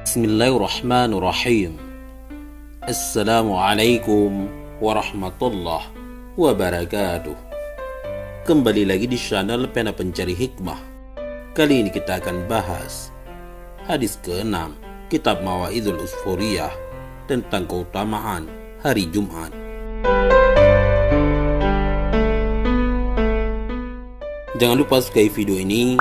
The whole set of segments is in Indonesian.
Bismillahirrahmanirrahim. Assalamualaikum warahmatullahi wabarakatuh. Kembali lagi di channel Pena Pencari Hikmah. Kali ini kita akan bahas hadis ke-6 Kitab Mawa'idul Usfuriyah tentang keutamaan hari Jumat. Jangan lupa subscribe video ini,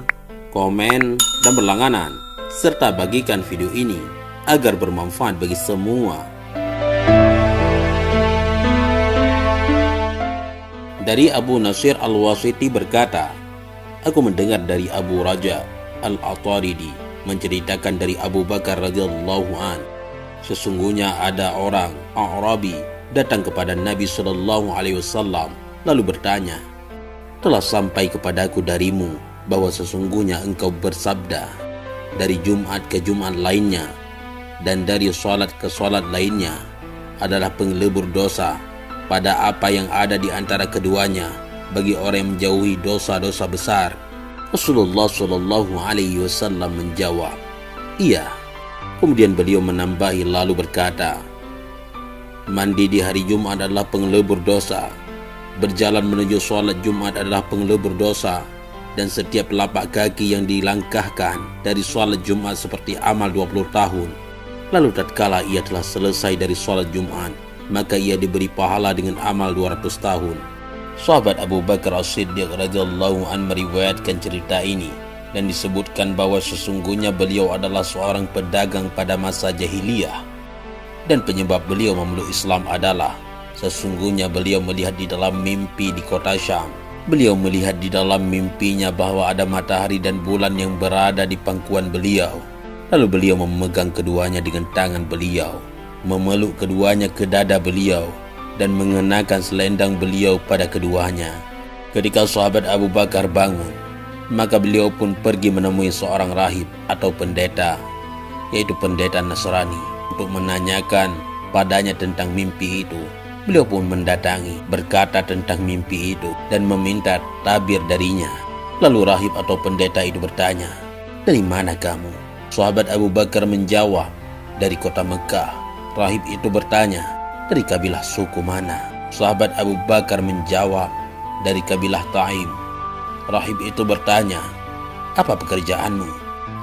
komen, dan berlangganan, serta bagikan video ini agar bermanfaat bagi semua. Dari Abu Nasir Al-Wasiti berkata, aku mendengar dari Abu Raja Al-Ataridi menceritakan dari Abu Bakar radhiyallahu an, sesungguhnya ada orang Arabi datang kepada Nabi SAW lalu bertanya, telah sampai kepadaku darimu bahwa sesungguhnya engkau bersabda, dari Jumat ke Jumat lainnya dan dari salat ke salat lainnya adalah penglebur dosa pada apa yang ada di antara keduanya bagi orang yang menjauhi dosa-dosa besar. Rasulullah SAW menjawab, iya. Kemudian beliau menambahi lalu berkata, mandi di hari Jumat adalah penglebur dosa, berjalan menuju salat Jumat adalah penglebur dosa, dan setiap telapak kaki yang dilangkahkan dari salat Jumat seperti amal 20 tahun. Lalu tatkala ia telah selesai dari salat Jumat, maka ia diberi pahala dengan amal 200 tahun. Sahabat Abu Bakar As-Siddiq radhiyallahu an meriwayatkan cerita ini dan disebutkan bahwa sesungguhnya beliau adalah seorang pedagang pada masa jahiliyah, dan penyebab beliau memeluk Islam adalah sesungguhnya beliau melihat di dalam mimpi di kota Syam. Beliau melihat di dalam mimpinya bahwa ada matahari dan bulan yang berada di pangkuan beliau. Lalu beliau memegang keduanya dengan tangan beliau, memeluk keduanya ke dada beliau, dan mengenakan selendang beliau pada keduanya. Ketika sahabat Abu Bakar bangun, maka beliau pun pergi menemui seorang rahib atau pendeta, yaitu pendeta Nasrani, untuk menanyakan padanya tentang mimpi itu. Beliau pun mendatangi, berkata tentang mimpi itu, dan meminta tabir darinya. Lalu rahib atau pendeta itu bertanya, dari mana kamu? Sahabat Abu Bakar menjawab, dari kota Mekah. Rahib itu bertanya, dari kabilah suku mana? Sahabat Abu Bakar menjawab, dari kabilah Taim. Rahib itu bertanya, apa pekerjaanmu?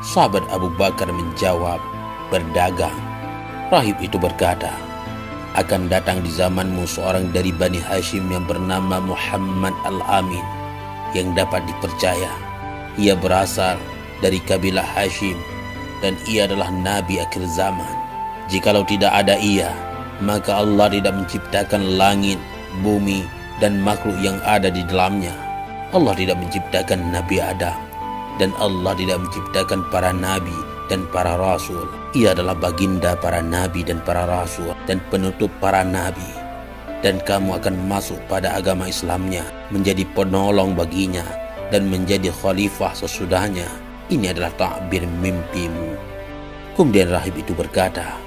Sahabat Abu Bakar menjawab, berdagang. Rahib itu berkata, akan datang di zamanmu seorang dari Bani Hashim yang bernama Muhammad Al-Amin yang dapat dipercaya. Ia berasal dari kabilah Hashim dan ia adalah Nabi akhir zaman. Jikalau tidak ada ia, maka Allah tidak menciptakan langit, bumi, dan makhluk yang ada di dalamnya. Allah tidak menciptakan Nabi Adam, dan Allah tidak menciptakan para nabi dan para rasul. Ia adalah baginda para nabi dan para rasul dan penutup para nabi, dan kamu akan masuk pada agama Islamnya, menjadi penolong baginya dan menjadi khalifah sesudahnya. Ini adalah takbir mimpimu. Kemudian rahib itu berkata,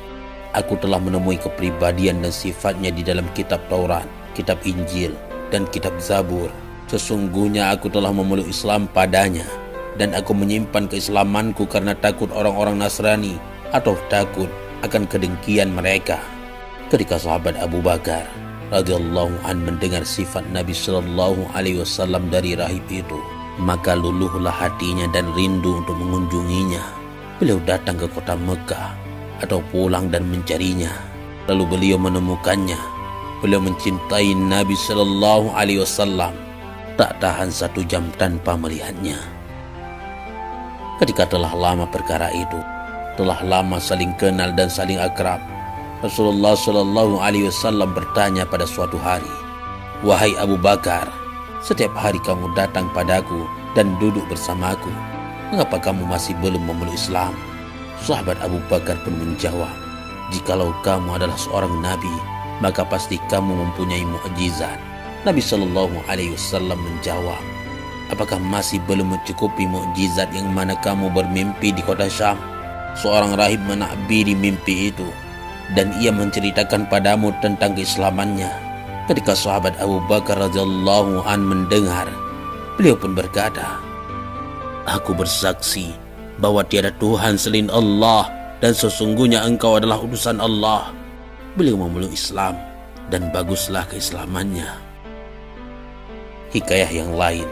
aku telah menemui kepribadian dan sifatnya di dalam kitab Taurat, kitab Injil, dan kitab Zabur. Sesungguhnya aku telah memeluk Islam padanya, dan aku menyimpan keislamanku karena takut orang-orang Nasrani atau takut akan kedengkian mereka. Ketika sahabat Abu Bakar radhiyallahu an mendengar sifat Nabi SAW dari rahib itu, maka luluhlah hatinya dan rindu untuk mengunjunginya. Beliau datang ke kota Mekah atau pulang dan mencarinya. Lalu beliau menemukannya. Beliau mencintai Nabi SAW, tak tahan 1 jam tanpa melihatnya. Ketika telah lama perkara itu, telah lama saling kenal dan saling akrab, Rasulullah SAW bertanya pada suatu hari, wahai Abu Bakar, setiap hari kamu datang padaku dan duduk bersamaku, mengapa kamu masih belum memeluk Islam? Sahabat Abu Bakar pun menjawab, jikalau kamu adalah seorang nabi, maka pasti kamu mempunyai mukjizat. Nabi SAW menjawab, apakah masih belum mencukupi mukjizat yang mana kamu bermimpi di kota Syam? Seorang rahib menakbiri mimpi itu, dan ia menceritakan padamu tentang keislamannya. Ketika sahabat Abu Bakar radhiyallahu an mendengar, beliau pun berkata, aku bersaksi bahwa tiada Tuhan selain Allah dan sesungguhnya engkau adalah utusan Allah." Beliau memeluk Islam dan baguslah keislamannya. Hikayah yang lain,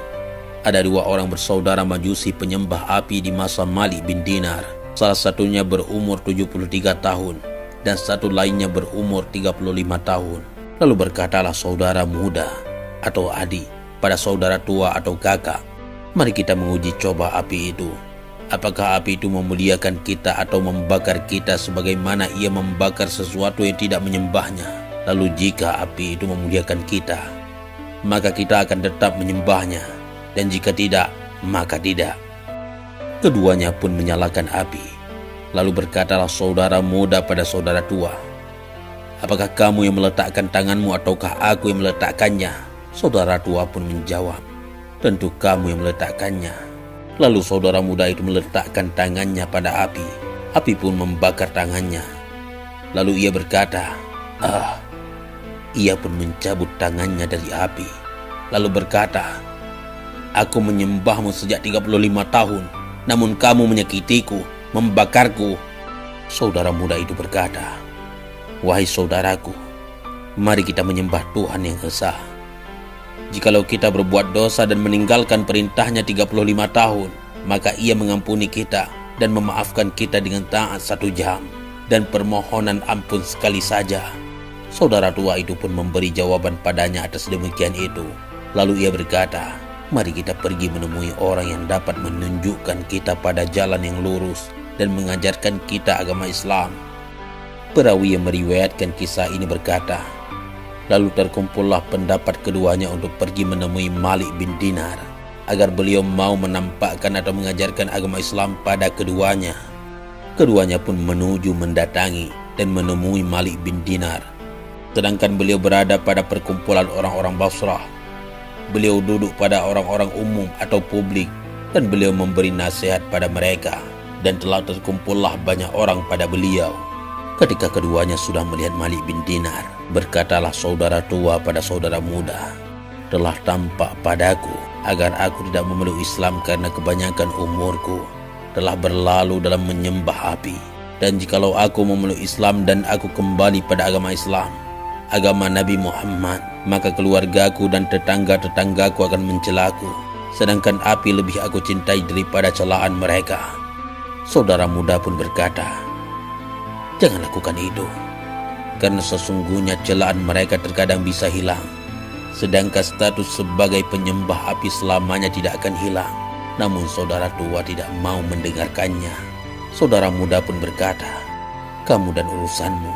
ada 2 orang bersaudara Majusi penyembah api di masa Malik bin Dinar. Salah satunya berumur 73 tahun dan satu lainnya berumur 35 tahun. Lalu berkatalah saudara muda atau adik pada saudara tua atau kakak, "Mari kita menguji coba api itu. Apakah api itu memuliakan kita atau membakar kita sebagaimana ia membakar sesuatu yang tidak menyembahnya? Lalu jika api itu memuliakan kita, maka kita akan tetap menyembahnya, dan jika tidak, maka tidak." Keduanya pun menyalakan api. Lalu berkatalah saudara muda pada saudara tua, "Apakah kamu yang meletakkan tanganmu ataukah aku yang meletakkannya?" Saudara tua pun menjawab, "Tentu kamu yang meletakkannya." Lalu saudara muda itu meletakkan tangannya pada api. Api pun membakar tangannya. Lalu ia berkata, Ia pun mencabut tangannya dari api. Lalu berkata, "Aku menyembahmu sejak 35 tahun, namun kamu menyakitiku, membakarku." Saudara muda itu berkata, "Wahai saudaraku, mari kita menyembah Tuhan yang esa. Jikalau kita berbuat dosa dan meninggalkan perintahnya 35 tahun, maka ia mengampuni kita dan memaafkan kita dengan taat 1 jam dan permohonan ampun sekali saja." Saudara tua itu pun memberi jawaban padanya atas demikian itu. Lalu ia berkata, "Mari kita pergi menemui orang yang dapat menunjukkan kita pada jalan yang lurus dan mengajarkan kita agama Islam." Perawi yang meriwayatkan kisah ini berkata, lalu terkumpullah pendapat keduanya untuk pergi menemui Malik bin Dinar agar beliau mau menampakkan atau mengajarkan agama Islam pada keduanya. Keduanya pun menuju mendatangi dan menemui Malik bin Dinar. Sedangkan beliau berada pada perkumpulan orang-orang Basrah. Beliau duduk pada orang-orang umum atau publik dan beliau memberi nasihat pada mereka, dan telah terkumpullah banyak orang pada beliau. Ketika keduanya sudah melihat Malik bin Dinar, berkatalah saudara tua pada saudara muda, "Telah tampak padaku agar aku tidak memeluk Islam karena kebanyakan umurku telah berlalu dalam menyembah api. Dan jikalau aku memeluk Islam dan aku kembali pada agama Islam, agama Nabi Muhammad, maka keluargaku dan tetangga-tetanggaku akan mencelaku, sedangkan api lebih aku cintai daripada celaan mereka." Saudara muda pun berkata, "Jangan lakukan itu, karena sesungguhnya celaan mereka terkadang bisa hilang, sedangkan status sebagai penyembah api selamanya tidak akan hilang." Namun saudara tua tidak mau mendengarkannya. Saudara muda pun berkata, "Kamu dan urusanmu,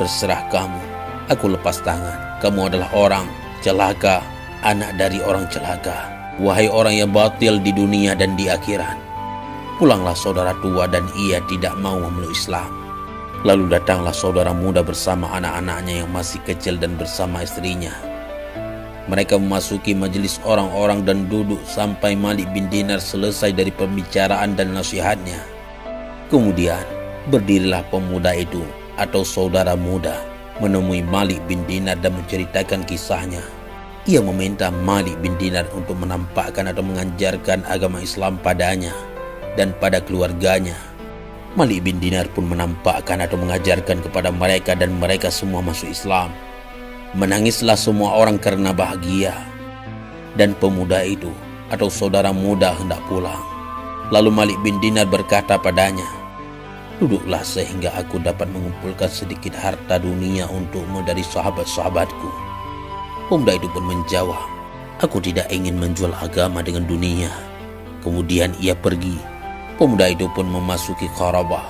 terserah kamu. Aku lepas tangan. Kamu adalah orang celaka, anak dari orang celaka. Wahai orang yang batil di dunia dan di akhirat." Pulanglah saudara tua dan ia tidak mau memeluk Islam. Lalu datanglah saudara muda bersama anak-anaknya yang masih kecil dan bersama istrinya. Mereka memasuki majelis orang-orang dan duduk sampai Malik bin Dinar selesai dari pembicaraan dan nasihatnya. Kemudian berdirilah pemuda itu atau saudara muda menemui Malik bin Dinar dan menceritakan kisahnya. Ia meminta Malik bin Dinar untuk menampakkan atau mengajarkan agama Islam padanya dan pada keluarganya. Malik bin Dinar pun menampakkan atau mengajarkan kepada mereka dan mereka semua masuk Islam. Menangislah semua orang karena bahagia. Dan pemuda itu atau saudara muda hendak pulang. Lalu Malik bin Dinar berkata padanya, "Duduklah sehingga aku dapat mengumpulkan sedikit harta dunia untukmu dari sahabat-sahabatku." Pemuda itu pun menjawab, "Aku tidak ingin menjual agama dengan dunia." Kemudian ia pergi. Pemuda itu pun memasuki Qarabah.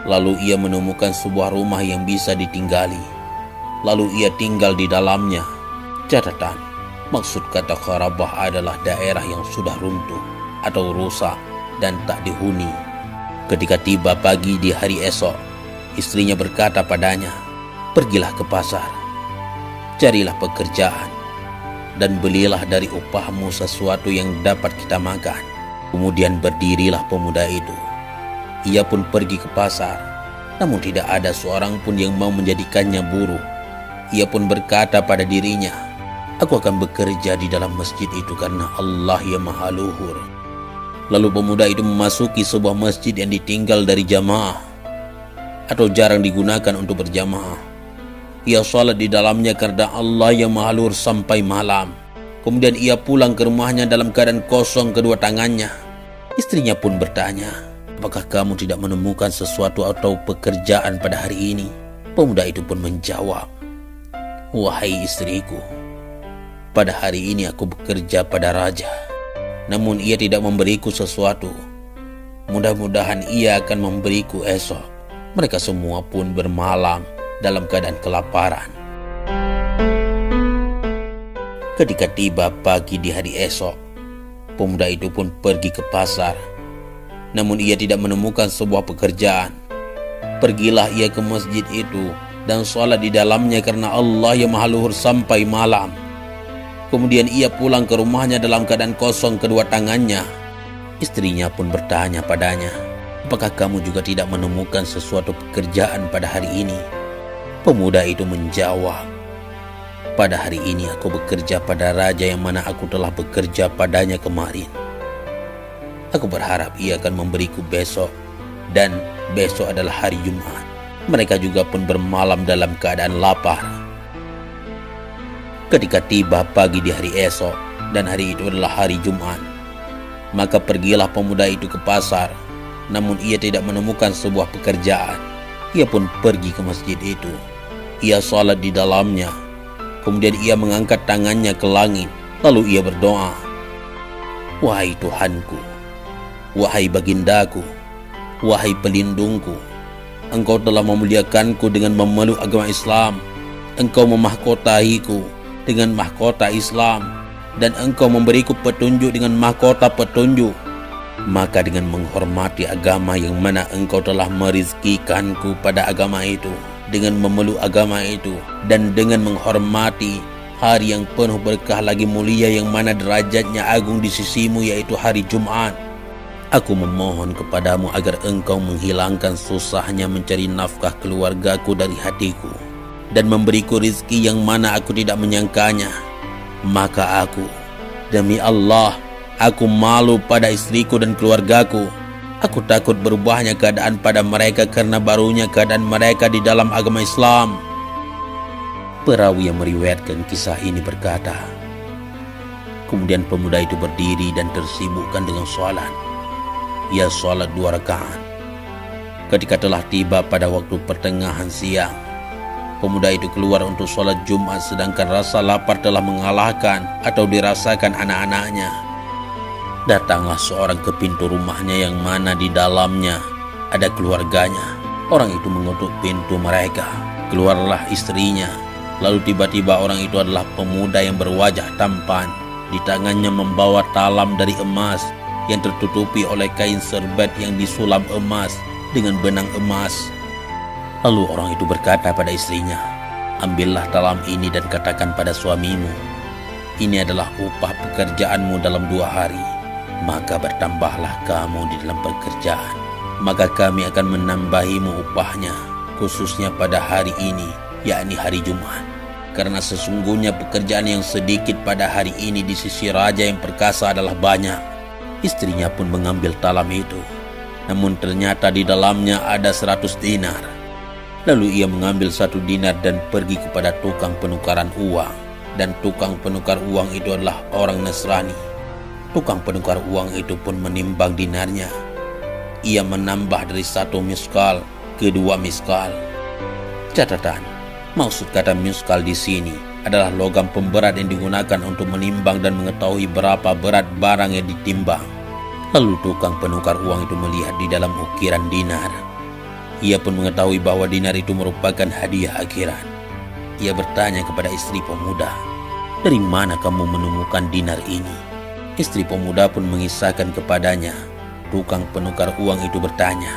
Lalu ia menemukan sebuah rumah yang bisa ditinggali. Lalu ia tinggal di dalamnya. Catatan, maksud kata Qarabah adalah daerah yang sudah runtuh atau rusak dan tak dihuni. Ketika tiba pagi di hari esok, istrinya berkata padanya, "Pergilah ke pasar, carilah pekerjaan, dan belilah dari upahmu sesuatu yang dapat kita makan." Kemudian berdirilah pemuda itu. Ia pun pergi ke pasar, namun tidak ada seorang pun yang mau menjadikannya buruh. Ia pun berkata pada dirinya, "Aku akan bekerja di dalam masjid itu karena Allah yang maha luhur." Lalu pemuda itu memasuki sebuah masjid yang ditinggal dari jamaah. atau jarang digunakan untuk berjamaah. Ia sholat di dalamnya karena Allah yang Maha Luhur sampai malam. Kemudian ia pulang ke rumahnya dalam keadaan kosong kedua tangannya. Istrinya pun bertanya, apakah kamu tidak menemukan sesuatu atau pekerjaan pada hari ini? Pemuda itu pun menjawab, wahai istriku, pada hari ini aku bekerja pada raja, namun ia tidak memberiku sesuatu. Mudah-mudahan ia akan memberiku esok. Mereka semua pun bermalam dalam keadaan kelaparan. Ketika tiba pagi di hari esok, pemuda itu pun pergi ke pasar. Namun ia tidak menemukan sebuah pekerjaan. Pergilah ia ke masjid itu dan sholat di dalamnya karena Allah yang Maha Luhur sampai malam. Kemudian ia pulang ke rumahnya dalam keadaan kosong kedua tangannya. Istrinya pun bertanya padanya, apakah kamu juga tidak menemukan sesuatu pekerjaan pada hari ini? Pemuda itu menjawab, pada hari ini aku bekerja pada raja yang mana aku telah bekerja padanya kemarin. Aku berharap ia akan memberiku besok, dan besok adalah hari Jumat. Mereka juga pun bermalam dalam keadaan lapar. Ketika tiba pagi di hari esok, dan hari itu adalah hari Jumat, maka pergilah pemuda itu ke pasar. Namun ia tidak menemukan sebuah pekerjaan. Ia pun pergi ke masjid itu. Ia sholat di dalamnya. Kemudian ia mengangkat tangannya ke langit. Lalu ia berdoa, wahai Tuhanku, wahai bagindaku, wahai pelindungku, Engkau telah memuliakanku dengan memeluk agama Islam. Engkau memahkotahiku dengan mahkota Islam, dan Engkau memberiku petunjuk dengan mahkota petunjuk. Maka dengan menghormati agama yang mana Engkau telah merizkikanku pada agama itu, dengan memeluk agama itu, dan dengan menghormati hari yang penuh berkah lagi mulia yang mana derajatnya agung di sisimu, yaitu hari Jumat, aku memohon kepadamu agar Engkau menghilangkan susahnya mencari nafkah keluargaku dari hatiku, dan memberiku rizki yang mana aku tidak menyangkanya. Maka aku, demi Allah, aku malu pada istriku dan keluargaku. Aku takut berubahnya keadaan pada mereka karena barunya keadaan mereka di dalam agama Islam. Perawi yang meriwayatkan kisah ini berkata, kemudian pemuda itu berdiri dan tersibukkan dengan sholat. Ia sholat 2 rakaat. Ketika telah tiba pada waktu pertengahan siang, pemuda itu keluar untuk sholat Jumat, sedangkan rasa lapar telah mengalahkan atau dirasakan anak-anaknya. Datanglah seorang ke pintu rumahnya yang mana di dalamnya ada keluarganya. Orang itu mengetuk pintu mereka. Keluarlah istrinya. Lalu tiba-tiba orang itu adalah pemuda yang berwajah tampan. Di tangannya membawa talam dari emas yang tertutupi oleh kain serbet yang disulam emas dengan benang emas. Lalu orang itu berkata pada istrinya, ambillah talam ini dan katakan pada suamimu, ini adalah upah pekerjaanmu dalam 2 hari. Maka bertambahlah kamu di dalam pekerjaan, maka kami akan menambahimu upahnya, khususnya pada hari ini, yakni hari Jumat. Karena sesungguhnya pekerjaan yang sedikit pada hari ini di sisi raja yang perkasa adalah banyak. Istrinya pun mengambil talam itu, namun ternyata di dalamnya ada 100 dinar. Lalu ia mengambil 1 dinar dan pergi kepada tukang penukaran uang. Dan tukang penukar uang itu adalah orang Nasrani. Tukang penukar uang itu pun menimbang dinarnya. Ia menambah dari 1 miskal ke 2 miskal. Catatan, maksud kata miskal di sini adalah logam pemberat yang digunakan untuk menimbang dan mengetahui berapa berat barang yang ditimbang. Lalu tukang penukar uang itu melihat di dalam ukiran dinar. Ia pun mengetahui bahwa dinar itu merupakan hadiah akhirat. Ia bertanya kepada istri pemuda, dari mana kamu menemukan dinar ini? Istri pemuda pun mengisahkan kepadanya. Tukang penukar uang itu bertanya,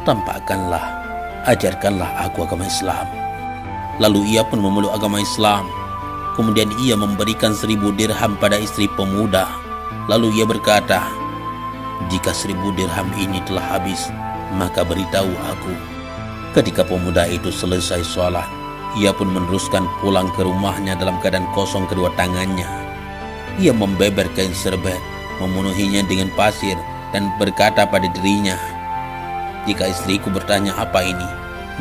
tampakkanlah, ajarkanlah aku agama Islam. Lalu ia pun memeluk agama Islam. Kemudian ia memberikan 1000 dirham pada istri pemuda. Lalu ia berkata, jika 1000 dirham ini telah habis, maka beritahu aku. Ketika pemuda itu selesai sholat, ia pun meneruskan pulang ke rumahnya dalam keadaan kosong kedua tangannya. Ia membeber kain serbet, memenuhinya dengan pasir, dan berkata pada dirinya, jika istriku bertanya apa ini,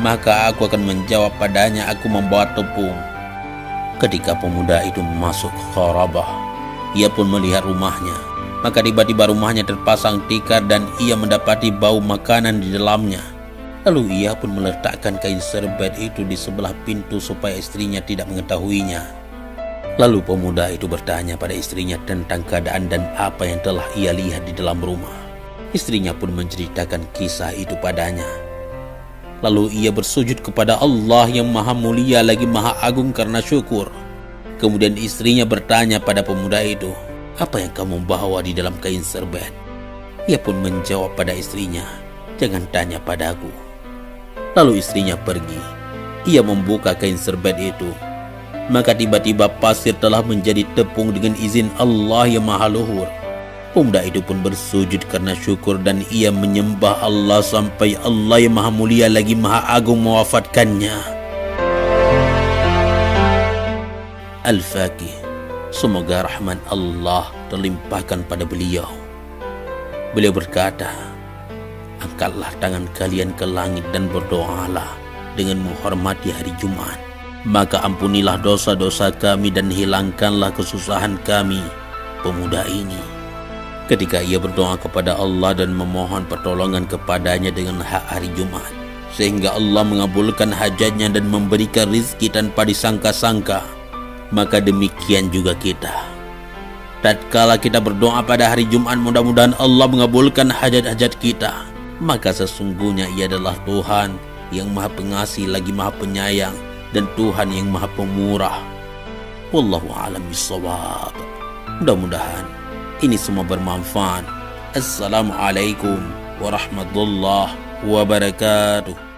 maka aku akan menjawab padanya, aku membawa tepung. Ketika pemuda itu masuk ke Kharabah, ia pun melihat rumahnya. Maka tiba-tiba rumahnya terpasang tikar dan ia mendapati bau makanan di dalamnya. Lalu ia pun meletakkan kain serbet itu di sebelah pintu supaya istrinya tidak mengetahuinya. Lalu pemuda itu bertanya pada istrinya tentang keadaan dan apa yang telah ia lihat di dalam rumah. Istrinya pun menceritakan kisah itu padanya. Lalu ia bersujud kepada Allah yang maha mulia lagi maha agung karena syukur. Kemudian istrinya bertanya pada pemuda itu, "Apa yang kamu bawa di dalam kain serbet?" Ia pun menjawab pada istrinya, "Jangan tanya padaku." Lalu istrinya pergi. Ia membuka kain serbet itu. Maka tiba-tiba pasir telah menjadi tepung dengan izin Allah yang maha luhur. Pemuda itu pun bersujud karena syukur dan ia menyembah Allah sampai Allah yang maha mulia lagi maha agung mewafatkannya. Al-Faqih, semoga rahmat Allah terlimpahkan pada beliau. Beliau berkata, "Angkatlah tangan kalian ke langit dan berdoalah dengan menghormati hari Jumat. Maka ampunilah dosa-dosa kami dan hilangkanlah kesusahan kami." Pemuda ini, ketika ia berdoa kepada Allah dan memohon pertolongan kepadanya dengan hak hari Jumat, sehingga Allah mengabulkan hajatnya dan memberikan rizki tanpa disangka-sangka, maka demikian juga kita. Tatkala kita berdoa pada hari Jumat, mudah-mudahan Allah mengabulkan hajat-hajat kita, maka sesungguhnya Ia adalah Tuhan yang maha pengasih lagi maha penyayang dan Tuhan yang maha pemurah. Wallahu a'lam bishawab. Mudah-mudahan ini semua bermanfaat. Assalamualaikum warahmatullahi wabarakatuh.